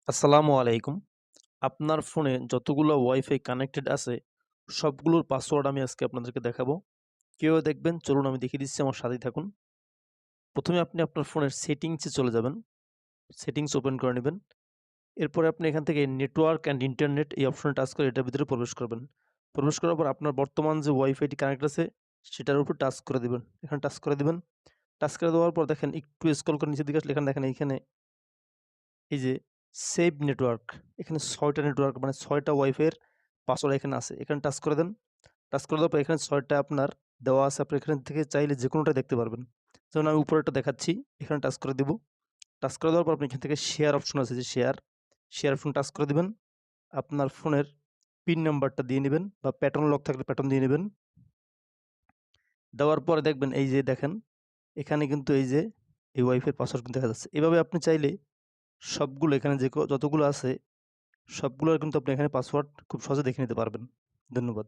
আসসালামু আলাইকুম। আপনার ফোনে যতগুলো ওয়াইফাই কানেক্টেড আছে, সবগুলোর পাসওয়ার্ড আমি আজকে আপনাদেরকে দেখাবো। কিভাবে দেখবেন চলুন আমি দেখিয়ে দিচ্ছি, আমার সাথেই থাকুন। ১ম এ আপনি আপনার ফোনের সেটিংসে চলে যাবেন। সেটিংস ওপেন করে নিবেন। এরপরে আপনি এখান থেকে নেটওয়ার্ক অ্যান্ড ইন্টারনেট এই অপশনে টাচ করে এটার ভিতরে প্রবেশ করবেন। প্রবেশ করার পর আপনার বর্তমান যে ওয়াইফাইটি কানেক্ট আছে, সেটার উপর টাচ করে দিবেন। এখানে টাচ করে দিবেন। টাচ করে দেওয়ার পর দেখেন একটু স্ক্রল করে নিচের দিকে আসলে এখানে দেখেন এইখানে এই যে সেভ নেটওয়ার্ক, এখানে ৬ টা নেটওয়ার্ক মানে ৬ টা ওয়াইফাইয়ের পাসওয়ার্ড এখানে আছে। এখানে টাচ করে দেন। টাচ করে দেওয়ার পর এখানে ৬ টা আপনার দেওয়া আছে। আপনি এখান থেকে চাইলে যেকোনোটা দেখতে পারবেন। যেমন আমি উপরেরটা দেখাচ্ছি। এখানে টাচ করে দিব। টাচ করে দেওয়ার পর আপনি এখান থেকে শেয়ার অপশন আছে যে শেয়ার অপশন টাচ করে দিবেন। আপনার ফোনের পিন নাম্বারটা দিয়ে নিবেন বা প্যাটার্ন লক থাকলে প্যাটার্ন দিয়ে নিবেন। দেওয়ার পরে দেখবেন এই যে দেখেন, এখানে কিন্তু এই যে এই ওয়াইফাই পাসওয়ার্ড কিন্তু দেখা যাচ্ছে। এভাবে আপনি চাইলে সবগুলো এখানে যতগুলো আছে সবগুলোর কিন্তু আপনি এখানে পাসওয়ার্ড খুব সহজে দেখে নিতে পারবেন। ধন্যবাদ।